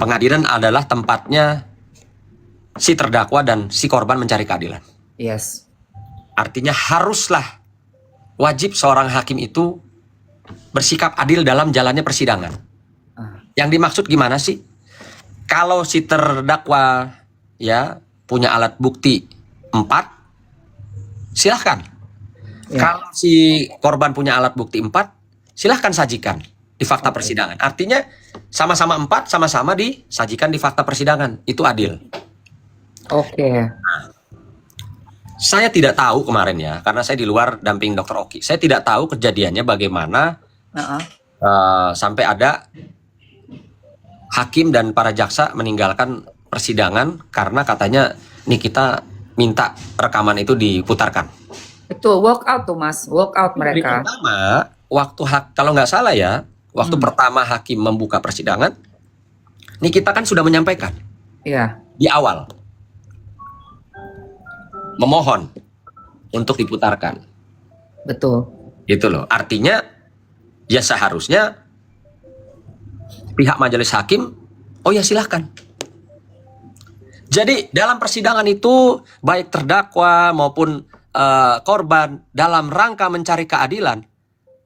Pengadilan adalah tempatnya si terdakwa dan si korban mencari keadilan. Yes. Artinya haruslah wajib seorang hakim itu bersikap adil dalam jalannya persidangan. Yang dimaksud gimana sih? Kalau si terdakwa ya punya alat bukti 4, silahkan. Ya. Kalau si korban punya alat bukti 4, silahkan sajikan di fakta persidangan. Artinya sama-sama 4, sama-sama disajikan di fakta persidangan. Itu adil. Oke. Saya tidak tahu kemarin ya, karena saya di luar damping Dr. Oki. Saya tidak tahu kejadiannya bagaimana sampai ada hakim dan para jaksa meninggalkan persidangan karena katanya nih kita minta rekaman itu diputarkan. Betul, walk out tuh Mas, walk out mereka. Pertama, waktu kalau nggak salah ya, waktu pertama hakim membuka persidangan, nih kita kan sudah menyampaikan di awal, memohon untuk diputarkan. Betul. Gitu loh. Artinya ya seharusnya pihak majelis hakim, oh ya silahkan. Jadi dalam persidangan itu baik terdakwa maupun korban dalam rangka mencari keadilan,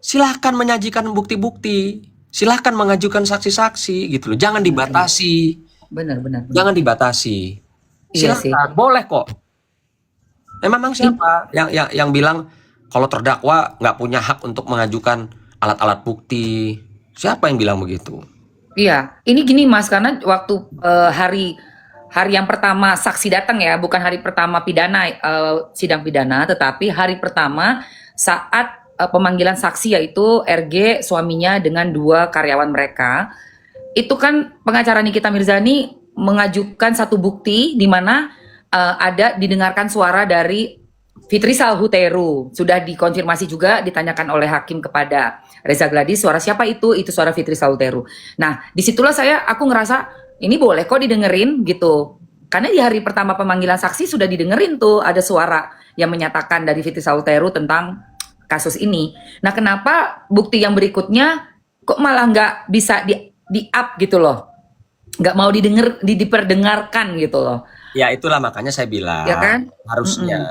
silahkan menyajikan bukti-bukti, silahkan mengajukan saksi-saksi gitu loh. Jangan dibatasi. Benar. Jangan dibatasi. Iya Silahkan, sih. boleh kok. Memang siapa yang bilang kalau terdakwa nggak punya hak untuk mengajukan alat-alat bukti? Siapa yang bilang begitu? Iya, ini gini Mas, karena waktu hari yang pertama saksi datang ya, bukan hari pertama pidana sidang pidana, tetapi hari pertama saat pemanggilan saksi yaitu RG suaminya dengan 2 karyawan mereka. Itu kan pengacara Nikita Mirzani mengajukan satu bukti di mana ada didengarkan suara dari Fitrisal Huteru. Sudah dikonfirmasi juga, ditanyakan oleh hakim kepada Reza Gladys, suara siapa itu? Itu suara Fitrisal Huteru. Nah, disitulah aku ngerasa ini boleh kok didengerin gitu. Karena di hari pertama pemanggilan saksi sudah didengerin tuh ada suara yang menyatakan dari Fitrisal Huteru tentang kasus ini. Nah, kenapa bukti yang berikutnya kok malah nggak bisa di-up gitu loh? Nggak mau diperdengarkan gitu loh. Ya itulah makanya saya bilang Ya kan? harusnya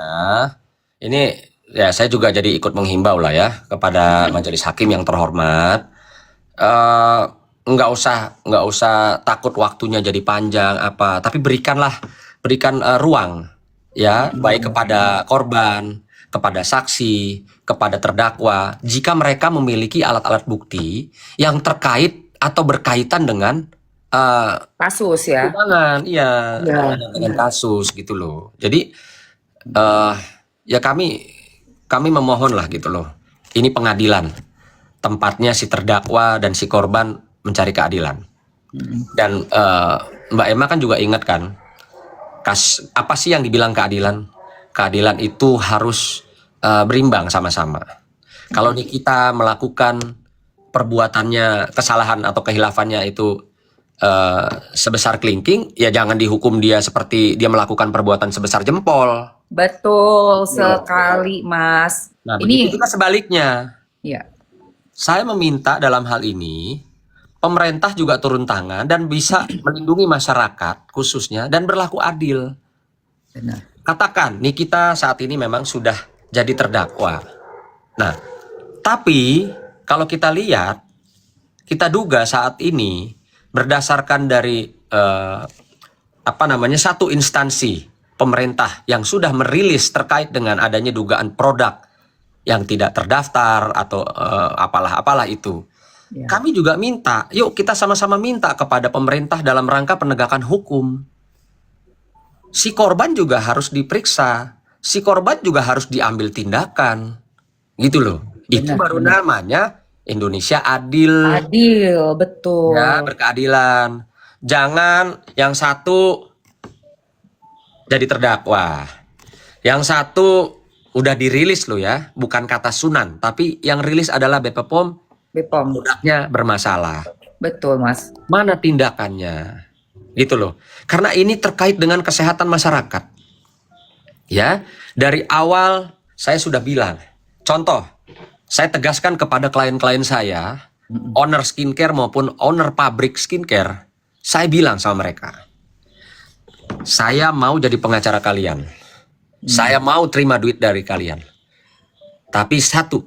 ini ya saya juga jadi ikut menghimbau lah ya kepada majelis hakim yang terhormat, nggak usah takut waktunya jadi panjang apa, tapi berikan ruang ya, baik kepada korban, kepada saksi, kepada terdakwa, jika mereka memiliki alat-alat bukti yang terkait atau berkaitan dengan Kasus ya. iya, dengan kasus gitu loh. Jadi ya kami memohon lah gitu loh. Ini pengadilan, tempatnya si terdakwa dan si korban mencari keadilan. Dan Mbak Emma kan juga ingat kan, apa sih yang dibilang keadilan? Keadilan itu harus berimbang sama-sama. Kalau kita melakukan perbuatannya, kesalahan atau kehilafannya itu sebesar kelingking, ya jangan dihukum dia seperti dia melakukan perbuatan sebesar jempol. Betul sekali, Mas. Nah, begitu juga sebaliknya. Ya. Saya meminta dalam hal ini pemerintah juga turun tangan dan bisa melindungi masyarakat khususnya dan berlaku adil. Benar. Katakan, nih kita saat ini memang sudah jadi terdakwa. Nah, tapi kalau kita lihat, kita duga saat ini berdasarkan dari satu instansi pemerintah yang sudah merilis terkait dengan adanya dugaan produk yang tidak terdaftar atau apalah itu. Ya. Kami juga minta, yuk kita sama-sama minta kepada pemerintah dalam rangka penegakan hukum. Si korban juga harus diperiksa, si korban juga harus diambil tindakan, gitu loh. Itu baru namanya Indonesia adil. Adil, betul. Ya, berkeadilan. Jangan yang satu jadi terdakwa, yang satu udah dirilis loh ya, bukan kata Sunan, tapi yang rilis adalah BPOM. Produknya bermasalah. Betul, Mas. Mana tindakannya? Gitu loh. Karena ini terkait dengan kesehatan masyarakat. Ya, dari awal saya sudah bilang. Contoh, saya tegaskan kepada klien-klien saya, owner skincare maupun owner pabrik skincare, Saya bilang sama mereka, saya mau jadi pengacara kalian. Saya mau terima duit dari kalian. Tapi satu,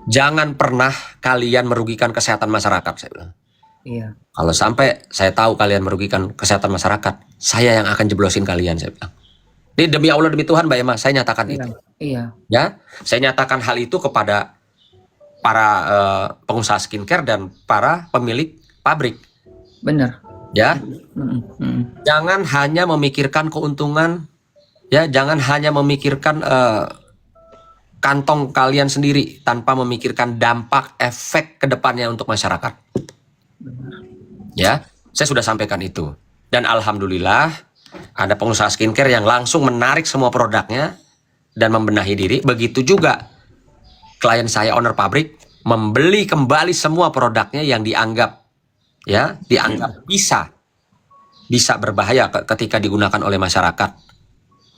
jangan pernah kalian merugikan kesehatan masyarakat, saya bilang. Iya. Kalau sampai saya tahu kalian merugikan kesehatan masyarakat, saya yang akan jeblosin kalian, saya bilang. Ini demi Allah, demi Tuhan, Mbak Emma, saya nyatakan Iya. itu. Iya. Ya, saya nyatakan hal itu kepada para pengusaha skincare dan para pemilik pabrik. Benar. Ya, Mm, mm. jangan hanya memikirkan keuntungan, ya, jangan hanya memikirkan kantong kalian sendiri tanpa memikirkan dampak efek ke depannya untuk masyarakat. Ya, saya sudah sampaikan itu. Dan alhamdulillah ada pengusaha skincare yang langsung menarik semua produknya dan membenahi diri. Begitu juga klien saya, owner pabrik, membeli kembali semua produknya yang dianggap bisa berbahaya ketika digunakan oleh masyarakat,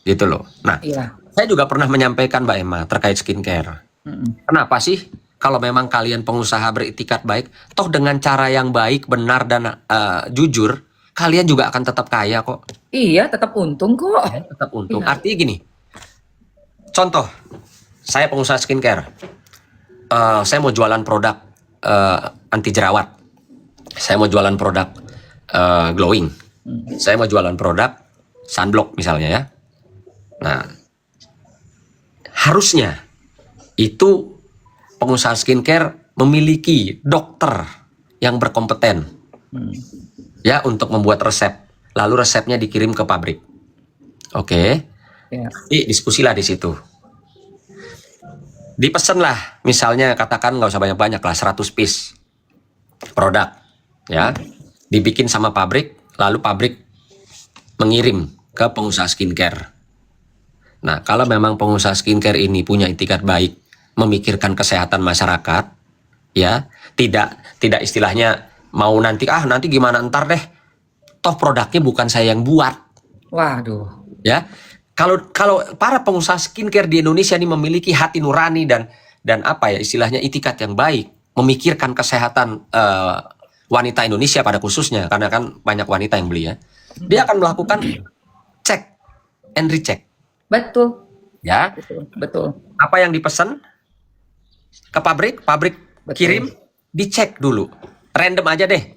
gitu loh. Nah, Iya. saya juga pernah menyampaikan, Mbak Emma, terkait skincare. Mm-mm. Kenapa sih kalau memang kalian pengusaha beritikat baik, toh dengan cara yang baik, benar dan jujur, kalian juga akan tetap kaya kok, Iya, tetap untung kok. tetap untung. Iya. Artinya gini, contoh, saya pengusaha skincare, saya mau jualan produk anti jerawat, saya mau jualan produk glowing, saya mau jualan produk sunblock misalnya ya. Nah, harusnya itu pengusaha skincare memiliki dokter yang berkompeten ya untuk membuat resep, lalu resepnya dikirim ke pabrik. Oke. Iya. Diskusilah di situ. Dipesen lah, misalnya katakan nggak usah banyak-banyak lah, 100 piece produk, ya, dibikin sama pabrik, lalu pabrik mengirim ke pengusaha skincare. Nah, kalau memang pengusaha skincare ini punya itikat baik, memikirkan kesehatan masyarakat, ya, tidak istilahnya mau nanti gimana ntar deh, toh produknya bukan saya yang buat, Waduh. ya. Kalau para pengusaha skincare di Indonesia ini memiliki hati nurani dan apa ya istilahnya itikat yang baik, memikirkan kesehatan wanita Indonesia pada khususnya, karena kan banyak wanita yang beli ya, dia akan melakukan cek and recheck, Betul. ya. Betul. Betul. Apa yang dipesan ke pabrik Betul. kirim, dicek dulu, random aja deh,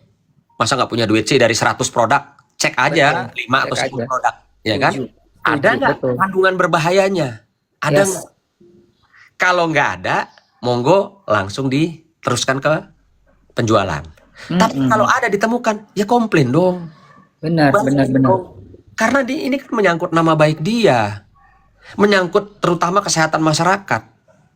masa nggak punya duit sih dari 100 produk, cek aja Betul. 5 atau Cek 10 aja. produk, ya kan? Setuju. Ada nggak Betul. kandungan berbahayanya? Ada Yes. nggak? Kalau nggak ada, monggo langsung diteruskan ke penjualan. Tapi kalau ada ditemukan, ya komplain dong. Benar, benar, Balik benar. dong. Karena ini kan menyangkut nama baik dia, menyangkut terutama kesehatan masyarakat.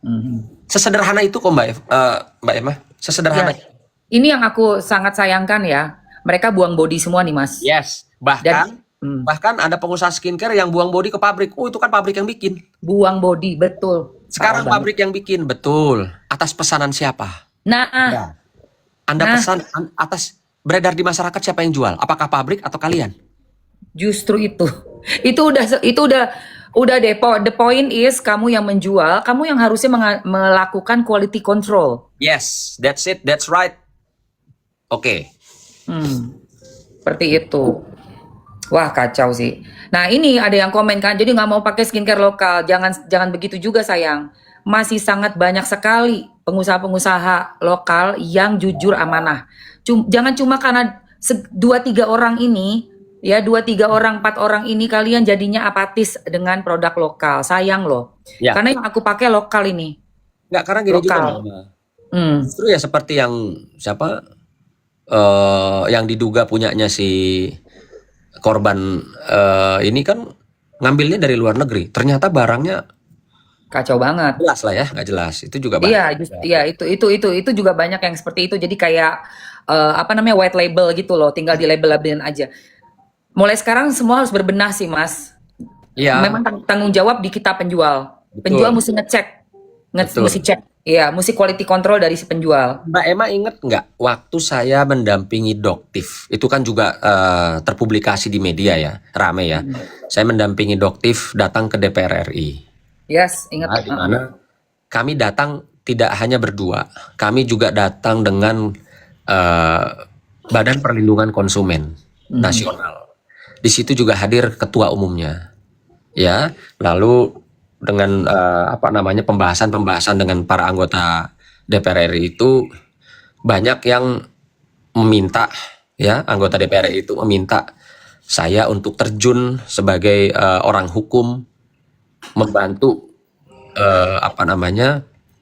Mhm. Sesederhana itu kok Mbak Emma, sesederhana. Ya. Ini yang aku sangat sayangkan ya. Mereka buang body semua nih, Mas. Yes, Dan bahkan ada pengusaha skincare yang buang body ke pabrik. Oh, itu kan pabrik yang bikin. buang body, betul. Sekarang Parah pabrik yang bikin, betul. Atas pesanan siapa? banget. Nah, Ya. Anda pesan atas beredar di masyarakat, siapa yang jual? Apakah pabrik atau kalian? justru itu. Itu udah deh. The point is kamu yang menjual, kamu yang harusnya melakukan quality control. Yes, that's it, that's right. Oke. Seperti itu. Wah, kacau sih. Nah, ini ada yang komen kan, jadi nggak mau pakai skincare lokal. Jangan begitu juga sayang. Masih sangat banyak sekali pengusaha-pengusaha lokal yang jujur amanah. Jangan cuma karena 2-3 orang ini, ya 2-3 orang, 4 orang ini kalian jadinya apatis dengan produk lokal. Sayang loh. Ya. Karena yang aku pakai lokal ini. Nggak, karena gini juga. Lokal. Justru ya seperti yang siapa yang diduga punyanya si korban ini kan ngambilnya dari luar negeri. Ternyata barangnya Kacau banget. jelas lah ya, nggak jelas. Itu juga Iya, banyak. iya itu juga banyak yang seperti itu. Jadi kayak apa namanya white label gitu loh, tinggal di label-labelin aja. Mulai sekarang semua harus berbenah sih, Mas. Iya. Memang tanggung jawab di kita penjual. Betul. Penjual mesti ngecek, Betul. mesti cek. Iya, mesti quality control dari si penjual. Mbak Emma inget nggak waktu saya mendampingi Doktif, itu kan juga terpublikasi di media ya, rame ya. Saya mendampingi Doktif datang ke DPR RI. Yes, ingat. Nah, di mana kami datang tidak hanya berdua, kami juga datang dengan Badan Perlindungan Konsumen Nasional. Di situ juga hadir ketua umumnya, ya. Lalu dengan pembahasan dengan para anggota DPR RI itu banyak yang meminta, ya, anggota DPR RI itu meminta saya untuk terjun sebagai orang hukum membantu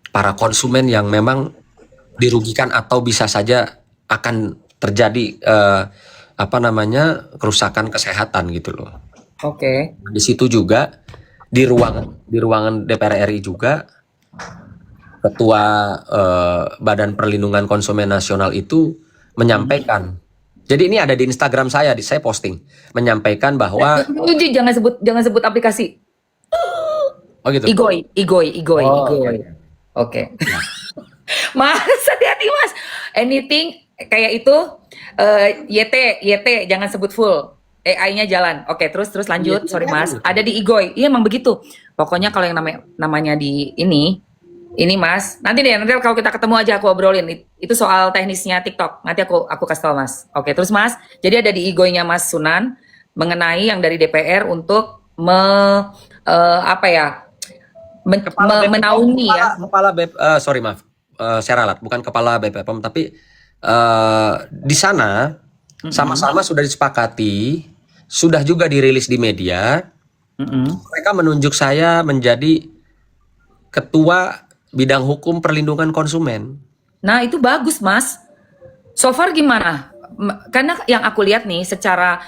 para konsumen yang memang dirugikan atau bisa saja akan terjadi kerusakan kesehatan gitu loh. Oke. Di situ juga di ruangan DPR RI juga ketua Badan Perlindungan Konsumen Nasional itu menyampaikan. Jadi ini ada di Instagram saya posting menyampaikan bahwa Jangan sebut aplikasi. oh gitu. Igoi. Iya. Oke. Mas, hati-hati Mas. Anything kayak itu YT jangan sebut full. AI-nya jalan. Oke, terus lanjut. Sorry Mas. Ada di Igoi. Iya emang begitu. Pokoknya kalau yang namanya di ini Mas. Nanti kalau kita ketemu aja aku obrolin. Itu soal teknisnya TikTok. Nanti aku kasih tahu Mas. Oke, terus Mas. Jadi ada di Igoi-nya Mas Sunan mengenai yang dari DPR untuk menaungi ya. Saya ralat, bukan kepala BPOM, tapi di sana sama-sama sudah disepakati, sudah juga dirilis di media. Mereka menunjuk saya menjadi ketua bidang hukum perlindungan konsumen. Nah itu bagus Mas. So far gimana? Karena yang aku lihat nih secara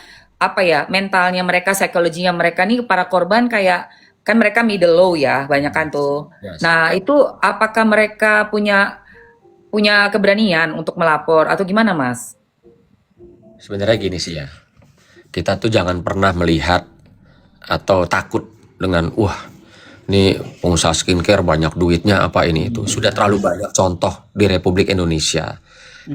mentalnya mereka, psikologinya mereka nih para korban kayak kan mereka middle low ya, banyak kan tuh. Yes. Nah itu apakah mereka punya keberanian untuk melapor atau gimana Mas? Sebenarnya gini sih ya, kita tuh jangan pernah melihat atau takut dengan ini pengusaha skincare banyak duitnya apa ini itu. Sudah terlalu banyak contoh di Republik Indonesia.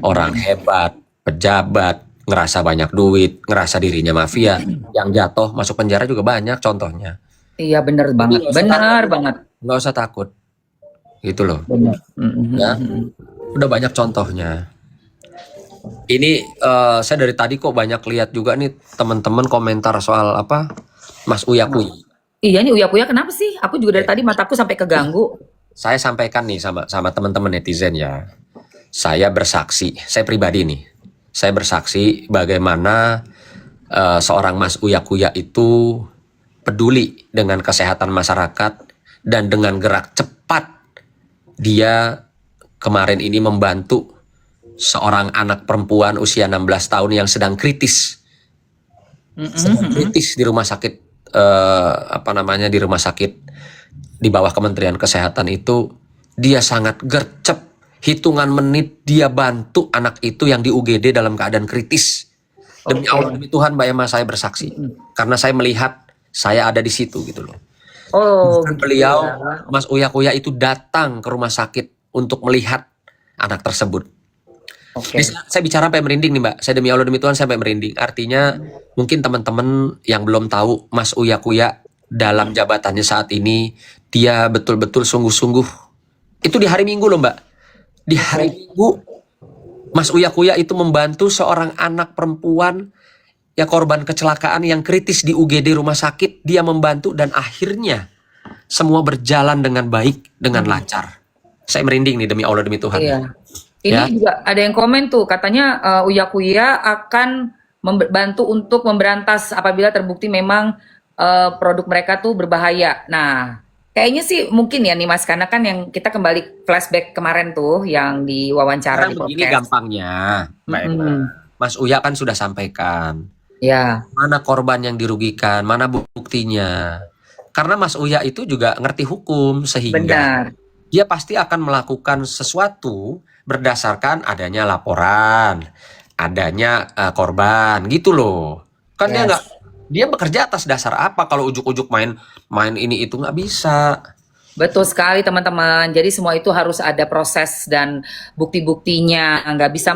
Orang hebat, pejabat, ngerasa banyak duit, ngerasa dirinya mafia, yang jatuh masuk penjara juga banyak contohnya. Iya benar banget, banget. Nggak usah takut, gitu loh. Benar. Ya, udah banyak contohnya. Ini saya dari tadi kok banyak lihat juga nih teman-teman komentar soal Mas Uya Kuya. Iya nih Uya Kuya kenapa sih? Aku juga dari tadi mataku sampai keganggu. Saya sampaikan nih sama teman-teman netizen ya. Saya bersaksi, saya pribadi nih. Saya bersaksi bagaimana seorang Mas Uya Kuya itu peduli dengan kesehatan masyarakat dan dengan gerak cepat dia kemarin ini membantu seorang anak perempuan usia 16 tahun yang sedang kritis. Sedang kritis di rumah sakit di rumah sakit di bawah Kementerian Kesehatan itu. Dia sangat gercep, hitungan menit dia bantu anak itu yang di UGD dalam keadaan kritis. Demi Allah, demi Tuhan Mbak Emma, saya bersaksi karena saya melihat, saya ada di situ gitu loh. Beliau Mas Uya Kuya itu datang ke rumah sakit untuk melihat anak tersebut. Saya bicara sampai merinding nih Mbak. Saya demi Allah demi Tuhan saya sampai merinding. Artinya mungkin teman-teman yang belum tahu Mas Uya Kuya dalam jabatannya saat ini, dia betul-betul sungguh-sungguh. Itu di hari Minggu loh Mbak. Di hari Minggu Mas Uya Kuya itu membantu seorang anak perempuan ya korban kecelakaan yang kritis di UGD rumah sakit. Dia membantu dan akhirnya semua berjalan dengan baik, dengan lancar. Saya merinding nih demi Allah demi Tuhan. Iya. Ini juga ada yang komen tuh, katanya Uya Kuya akan membantu untuk memberantas apabila terbukti memang produk mereka tuh berbahaya. Nah, kayaknya sih mungkin ya nih Mas, karena kan yang kita kembali flashback kemarin tuh yang di wawancara di podcast. Begini gampangnya, Mbak Emma. Mas Uya kan sudah sampaikan. Ya. Mana korban yang dirugikan, mana buktinya. Karena Mas Uya itu juga ngerti hukum sehingga dia pasti akan melakukan sesuatu berdasarkan adanya laporan, adanya korban gitu loh. Kan dia bekerja atas dasar apa kalau ujuk-ujuk main ini itu nggak bisa. Betul sekali teman-teman. Jadi semua itu harus ada proses dan bukti-buktinya. Nggak bisa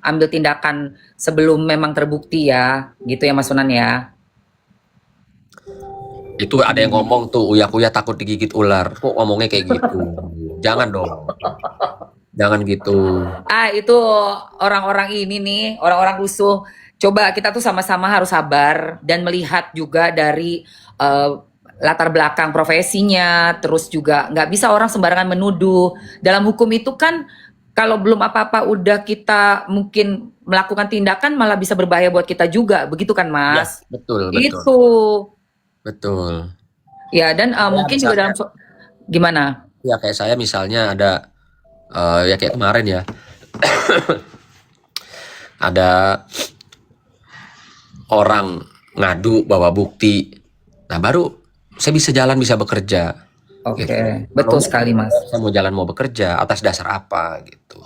ambil tindakan sebelum memang terbukti ya. Gitu ya Mas Sunan ya. Itu ada yang ngomong tuh Uya Kuya takut digigit ular. Kok ngomongnya kayak gitu? Jangan dong. Jangan gitu. Itu orang-orang ini nih, orang-orang rusuh. Coba kita tuh sama-sama harus sabar dan melihat juga dari eh, latar belakang profesinya, terus juga nggak bisa orang sembarangan menuduh. Dalam hukum itu kan kalau belum apa-apa udah kita mungkin melakukan tindakan malah bisa berbahaya buat kita juga, begitu kan Ya, Mas? betul, betul. Itu. Betul. Ya, dan Ya, mungkin juga misalnya, dalam gimana? ya kayak saya misalnya ada, ya kayak kemarin ya, ada orang ngadu bawa bukti. Nah, baru saya bisa jalan, bisa bekerja. Oke, Gitu. betul Kalau sekali Mas. saya mau jalan mau bekerja atas dasar apa gitu.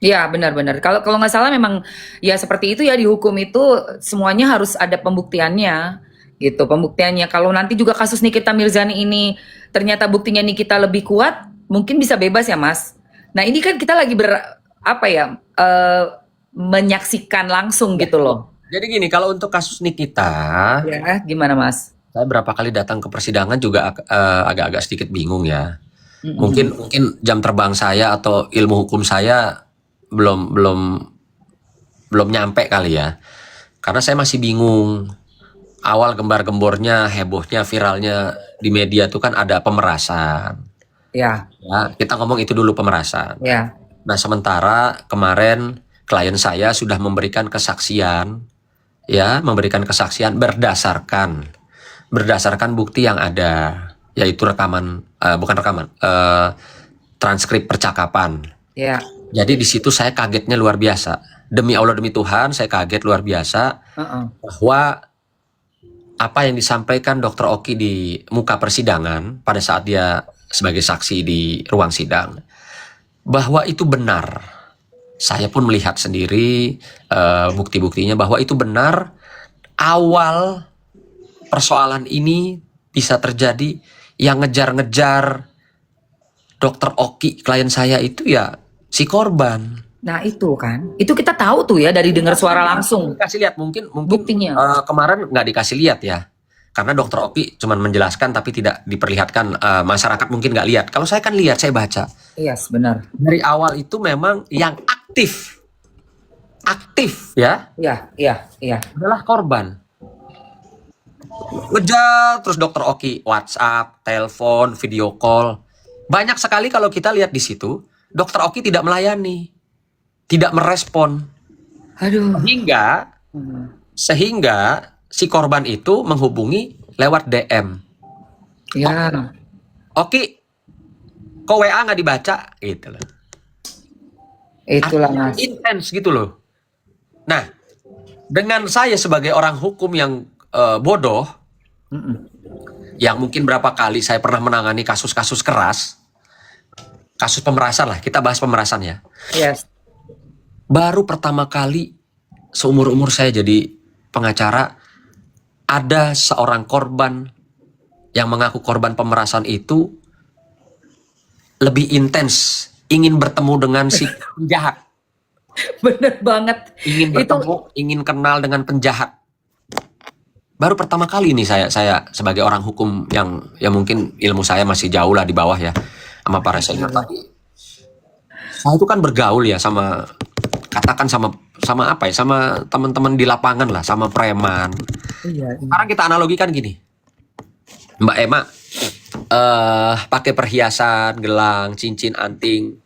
Iya, benar-benar. Kalau kalau nggak salah memang ya seperti itu ya, di hukum itu semuanya harus ada pembuktiannya gitu. Pembuktiannya. Kalau nanti juga kasus Nikita Mirzani ini ternyata buktinya Nikita lebih kuat, mungkin bisa bebas ya Mas. Nah ini kan kita lagi apa ya, menyaksikan langsung gitu loh. Jadi gini, kalau untuk kasus Nikita, Ya, gimana Mas? saya berapa kali datang ke persidangan juga agak-agak sedikit bingung ya. Mm-mm. Mungkin jam terbang saya atau ilmu hukum saya belum belum belum nyampe kali ya. Karena saya masih bingung. Awal gembar-gembornya, hebohnya, viralnya di media itu kan ada pemerasan. Ya, Ya, kita ngomong itu dulu, pemerasan. ya, Nah, sementara kemarin klien saya sudah memberikan kesaksian, ya, memberikan kesaksian berdasarkan bukti yang ada, yaitu bukan rekaman, transkrip percakapan. ya. Jadi di situ saya kagetnya luar biasa. Demi Allah, demi Tuhan, saya kaget luar biasa Uh-uh. bahwa apa yang disampaikan Dr. Oki di muka persidangan pada saat dia sebagai saksi di ruang sidang, bahwa itu benar. Saya pun melihat sendiri bukti-buktinya bahwa itu benar. Awal persoalan ini bisa terjadi, yang ngejar-ngejar Dr. Oki, klien saya itu ya si korban. Nah itu kan, itu kita tahu tuh ya dari dengar suara langsung Dikasih lihat, mungkin buktinya. kemarin nggak dikasih lihat ya, karena Dokter Oki cuma menjelaskan tapi tidak diperlihatkan, masyarakat mungkin nggak lihat. Kalau saya kan lihat, saya baca Yes, benar. dari awal itu memang yang aktif ya Iya, iya, iya. adalah korban. Ngejar terus Dokter Oki, WhatsApp, telepon, video call. Banyak sekali kalau kita lihat di situ, Dokter Oki tidak melayani, tidak merespon. Aduh. Sehingga si korban itu menghubungi lewat DM. Ya, Oki, kok WA nggak dibaca? Gitu loh. itulah Artinya Mas. intens gitu loh. Nah, dengan saya sebagai orang hukum yang bodoh, Mm-mm. yang mungkin berapa kali saya pernah menangani kasus-kasus keras, kasus pemerasan lah, kita bahas pemerasan ya. Yes. Baru pertama kali seumur-umur saya jadi pengacara, ada seorang korban yang mengaku korban pemerasan itu lebih intens ingin bertemu dengan si penjahat, Bener banget. ingin bertemu, ingin kenal dengan penjahat. Baru pertama kali nih saya sebagai orang hukum yang ya mungkin ilmu saya masih jauh lah di bawah ya sama para senior tadi. Saya itu kan bergaul ya sama, katakan sama apa ya, sama teman-teman di lapangan lah, sama preman. Iya. Sekarang kita analogikan gini, Mbak Emma pakai perhiasan, gelang, cincin, anting,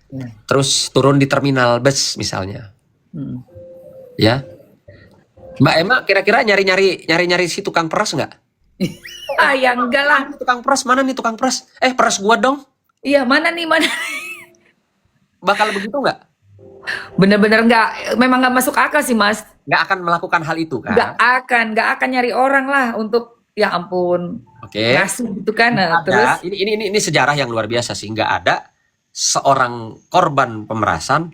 Ya. terus turun di terminal bus misalnya, Mm. ya. Mbak Emma kira-kira nyari si tukang peras nggak? Ya enggak lah. Tukang peras mana nih, tukang peras? Peras gua dong. Iya, mana nih, mana? Bakal begitu nggak? Bener-bener enggak, memang enggak masuk akal sih, Mas. Nggak akan melakukan hal itu kan? Enggak akan nyari orang lah untuk ya ampun. Oke. Ngasuh gitu kan. Nah, Ada, terus ini sejarah yang luar biasa sih. Nggak ada seorang korban pemerasan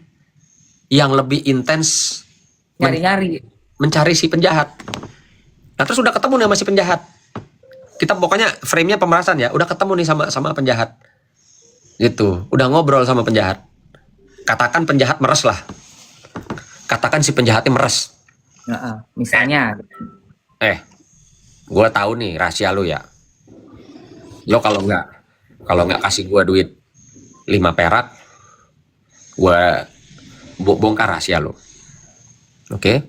yang lebih intens nyari-nyari. mencari si penjahat. Nah, terus udah ketemu nih sama si penjahat. Kita pokoknya frame-nya pemerasan ya, udah ketemu nih sama penjahat. Gitu, udah ngobrol sama penjahat. Katakan penjahat meres lah. Katakan si penjahatnya meres. Misalnya. Gue tahu nih rahasia lu ya. Lo kalau nggak kasih gue duit 5 perak, Gua bongkar rahasia lo. Oke?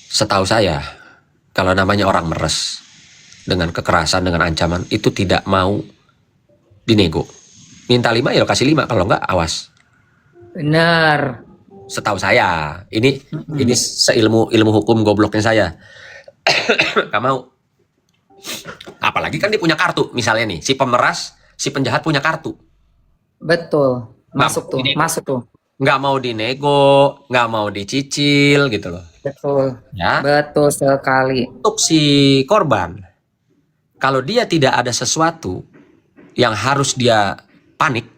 Setahu saya, kalau namanya orang meres dengan kekerasan, dengan ancaman, itu tidak mau dinego. Minta 5 ya lo kasih 5, kalau enggak awas. Bener. Setahu saya, ini ilmu hukum gobloknya saya. Gak mau. Apalagi kan dia punya kartu, misalnya nih, si pemeras, si penjahat punya kartu. Betul. Masuk tuh, ini. masuk tuh. Nggak mau dinego, nggak mau dicicil gitu loh. Betul. Ya. Betul sekali. Untuk si korban, kalau dia tidak ada sesuatu yang harus dia panik,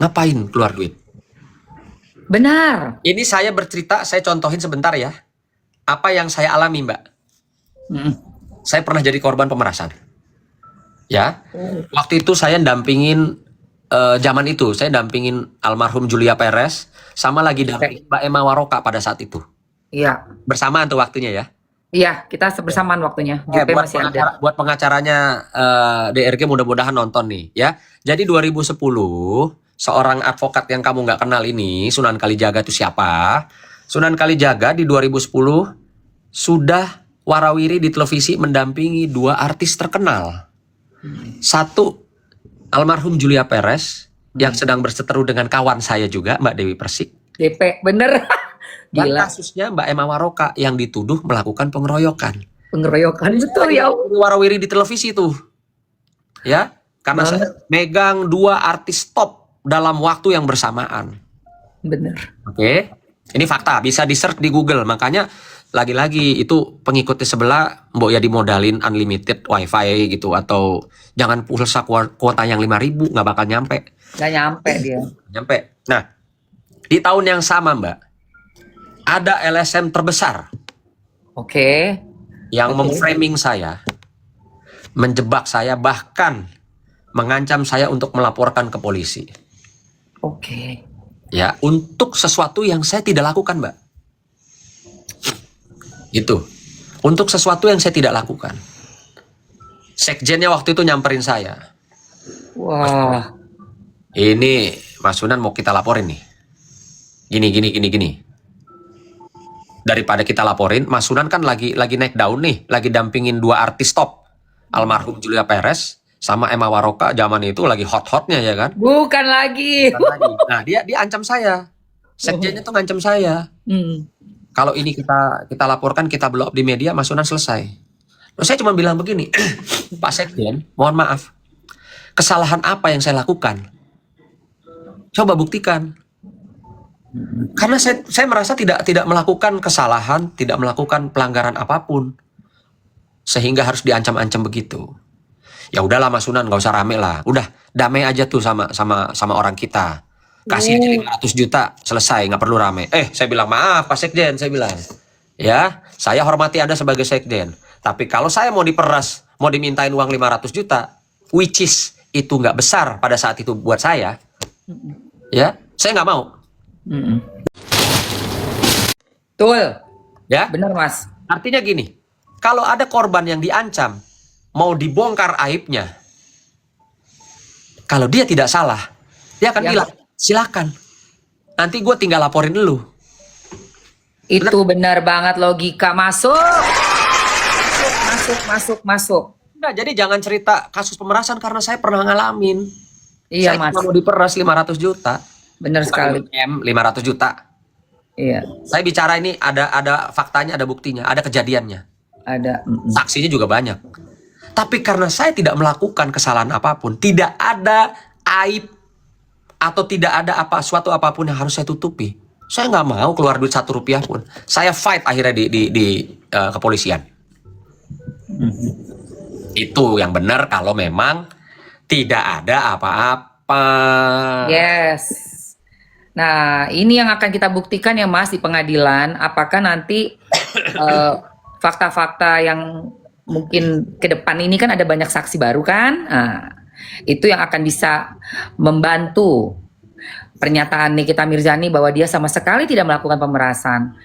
ngapain keluar duit? Benar. Ini saya bercerita, saya contohin sebentar ya. Apa yang saya alami, Mbak. Saya pernah jadi korban pemerasan. Ya. Waktu itu saya dampingin zaman itu, saya dampingin almarhum Julia Perez sama lagi dampingin Mbak Emma Waroka pada saat itu. Iya. Bersamaan tuh waktunya ya. Iya, kita bersamaan waktunya. Buat pengacaranya DRG mudah-mudahan nonton nih ya. Jadi 2010 seorang advokat yang kamu nggak kenal ini, Sunan Kalijaga itu siapa? Sunan Kalijaga di 2010 sudah warawiri di televisi mendampingi 2 artis terkenal. Satu, almarhum Julia Perez yang sedang berseteru dengan kawan saya juga, Mbak Dewi Persik. DP, bener. Dan kasusnya Mbak Emma Waroka yang dituduh melakukan pengeroyokan. Pengeroyokan, betul ya. Warawiri di televisi tuh. Ya, karena saya megang 2 artis top dalam waktu yang bersamaan. Bener. Oke. Ini fakta, bisa di-search di Google. Makanya lagi-lagi itu pengikutnya sebelah mbok ya dimodalin unlimited wifi gitu, atau jangan pulsa kuota yang 5.000, nggak bakal nyampe. Nggak nyampe dia. Nyampe. Nah, di tahun yang sama Mbak, ada LSM terbesar. Oke. Yang memframing saya, menjebak saya, bahkan mengancam saya untuk melaporkan ke polisi. Oke. Ya, untuk sesuatu yang saya tidak lakukan, Mbak. Itu. Untuk sesuatu yang saya tidak lakukan. Sekjennya waktu itu nyamperin saya. Wah. Ini Mas Sunan mau kita laporin nih. Gini. Daripada kita laporin, Mas Sunan kan lagi naik daun nih, lagi dampingin 2 artis top. Almarhum Julia Perez sama Emma Waroka, zaman itu lagi hot-hotnya ya kan? Bukan lagi. Nah, dia ancam saya. Sekjennya tuh ngancam saya. Kalau ini kita laporkan, kita blow up di media, Mas Sunan selesai. Loh, saya cuma bilang begini, Pak Sekjen, mohon maaf. Kesalahan apa yang saya lakukan? Coba buktikan. Karena saya merasa tidak melakukan kesalahan, tidak melakukan pelanggaran apapun, sehingga harus diancam-ancam begitu. Ya udahlah Mas Sunan, nggak usah rame lah. Udah damai aja tuh sama orang kita. Kasih aja 500 juta, selesai, nggak perlu rame. Saya bilang maaf Pak Sekjen, saya bilang. Ya, saya hormati Anda sebagai Sekjen. Tapi kalau saya mau diperas, mau dimintain uang 500 juta, which is itu nggak besar pada saat itu buat saya. Ya, saya nggak mau. Betul. Ya, benar Mas. Artinya gini, kalau ada korban yang diancam, mau dibongkar aibnya, kalau dia tidak salah, dia akan bilang, silakan, nanti gue tinggal laporin lu. Itu benar banget, logika masuk. Nah, jadi jangan cerita kasus pemerasan karena saya pernah ngalamin. Iya, saya Mas. mau diperas 500 juta. Benar sekali. 500 juta. Iya. Saya bicara ini ada faktanya, ada buktinya, ada kejadiannya. Ada. Saksinya juga banyak. Tapi karena saya tidak melakukan kesalahan apapun, tidak ada aib atau tidak ada suatu apapun yang harus saya tutupi, saya nggak mau keluar duit 1 rupiah pun. Saya fight akhirnya di kepolisian. Itu yang benar kalau memang tidak ada apa-apa. Yes. Nah, ini yang akan kita buktikan ya Mas di pengadilan. Apakah nanti fakta-fakta yang mungkin ke depan ini kan ada banyak saksi baru kan? Nah, itu yang akan bisa membantu pernyataan Nikita Mirzani bahwa dia sama sekali tidak melakukan pemerasan,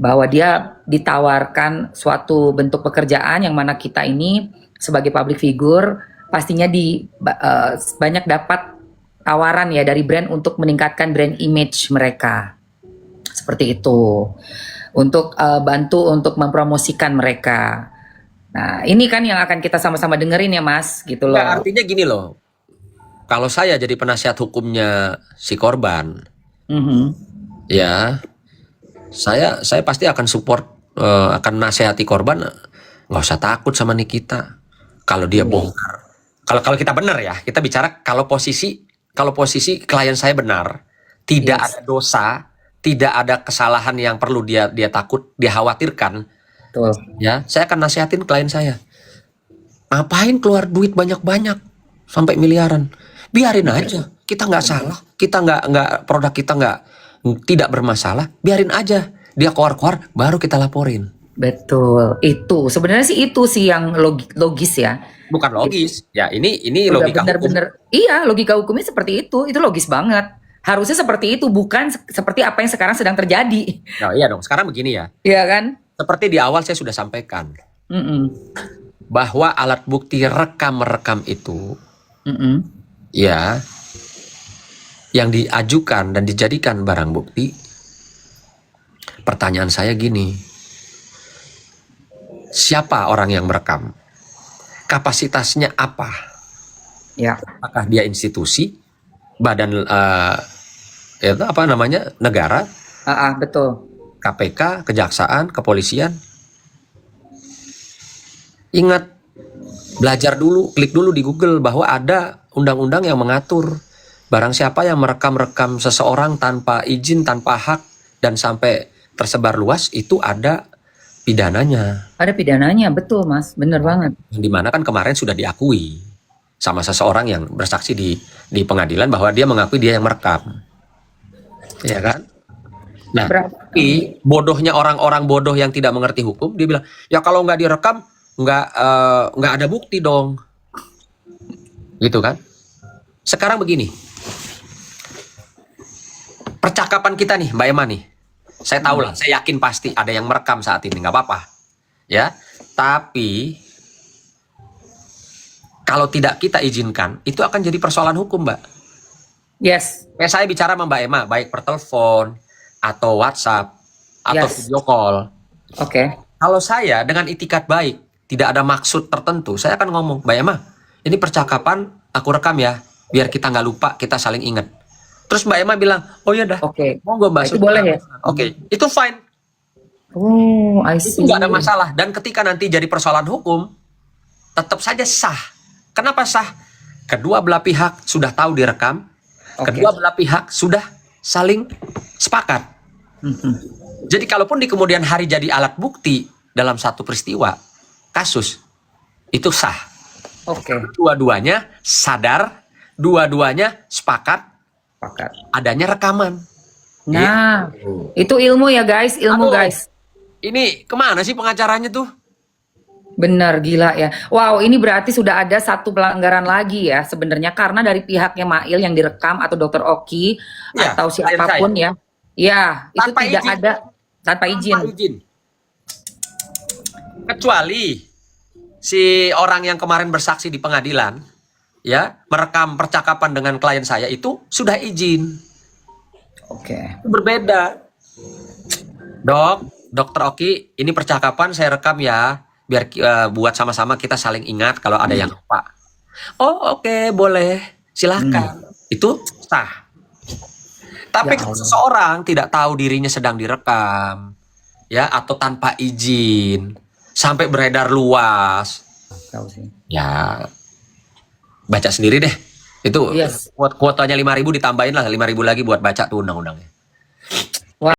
bahwa dia ditawarkan suatu bentuk pekerjaan yang mana kita ini sebagai public figure pastinya banyak dapat tawaran ya dari brand untuk meningkatkan brand image mereka. Seperti itu. Untuk bantu untuk mempromosikan mereka. Nah, ini kan yang akan kita sama-sama dengerin ya, Mas, gitu loh. Nggak, artinya gini loh. Kalau saya jadi penasihat hukumnya si korban, Mhm. ya saya pasti akan support, akan nasihati korban, nggak usah takut sama Nikita. Kalau dia bongkar, kalau kita benar ya, kita bicara kalau posisi klien saya benar, tidak Yes. ada dosa, tidak ada kesalahan yang perlu dia takut, dia khawatirkan, Betul. ya saya akan nasihatin klien saya. Ngapain keluar duit banyak-banyak sampai miliaran? Biarin aja, kita nggak salah, kita nggak produk kita tidak bermasalah, biarin aja dia keluar, baru kita laporin. Betul. Itu sebenarnya sih itu sih yang logis ya. Bukan logis, ya ini Udah logika hukum. bener-bener, iya logika hukumnya seperti itu logis banget. Harusnya seperti itu, bukan seperti apa yang sekarang sedang terjadi. Nah, iya dong, sekarang begini ya, Iya kan? seperti di awal saya sudah sampaikan Mm-mm. bahwa alat bukti rekam-rekam itu, Mm-mm. ya, yang diajukan dan dijadikan barang bukti. Pertanyaan saya gini, siapa orang yang merekam? Kapasitasnya apa? Ya. Apakah dia institusi, badan itu apa namanya, negara, Betul. KPK, kejaksaan, kepolisian? Ingat, belajar dulu, klik dulu di Google bahwa ada undang-undang yang mengatur barang siapa yang merekam-rekam seseorang tanpa izin, tanpa hak, dan sampai tersebar luas, itu ada pidananya. Ada pidananya, betul Mas, bener banget. Yang dimana kan kemarin sudah diakui sama seseorang yang bersaksi di pengadilan bahwa dia mengakui dia yang merekam, ya kan? Nah, tapi bodohnya orang-orang bodoh yang tidak mengerti hukum, dia bilang ya kalau nggak direkam nggak ada bukti dong, gitu kan? Sekarang begini, percakapan kita nih, Mbak Emma nih, saya tahu lah, saya yakin pasti ada yang merekam saat ini, nggak apa-apa, ya. Tapi kalau tidak kita izinkan, itu akan jadi persoalan hukum, Mbak. Yes. Kayak saya bicara sama Mbak Emma, baik per telepon atau WhatsApp atau Yes. video call. Oke. Kalau saya dengan itikat baik, tidak ada maksud tertentu, saya akan ngomong, Mbak Emma, ini percakapan aku rekam ya, biar kita nggak lupa, kita saling ingat. Terus Mbak Emma bilang, oh ya dah, Oke. monggo Mbak. Itu boleh ya? Oke, itu fine. Oh, I Itu see. nggak ada masalah. Dan ketika nanti jadi persoalan hukum, tetap saja sah. Kenapa sah? Kedua belah pihak sudah tahu direkam, Oke. kedua belah pihak sudah saling sepakat. Mhm. Jadi kalaupun di kemudian hari jadi alat bukti dalam satu peristiwa, kasus, itu sah. Oke. Dua-duanya sadar, dua-duanya sepakat Sepakat. adanya rekaman. Nah, itu ilmu ya guys, ilmu Aduh. guys. Ini kemana sih pengacaranya tuh? Benar, gila ya. Wow, ini berarti sudah ada satu pelanggaran lagi ya sebenarnya karena dari pihaknya Mail yang direkam atau Dokter Oki Ya, atau klien siapapun ya. Ya, itu Tanpa tidak izin. ada tanpa izin. Tanpa izin. Kecuali si orang yang kemarin bersaksi di pengadilan, ya, merekam percakapan dengan klien saya itu sudah izin. Oke. Itu berbeda. Dokter Oki, ini percakapan saya rekam ya, biar buat sama-sama kita saling ingat kalau ada yang lupa. Oh oke, boleh, silahkan. Itu sah. Tapi Ya kalau Allah. seseorang tidak tahu dirinya sedang direkam, ya, atau tanpa izin, sampai beredar luas, Tahu sih. ya baca sendiri deh. Itu Yes. kuotanya 5.000 ditambahin lah 5.000 lagi buat baca tuh undang-undangnya.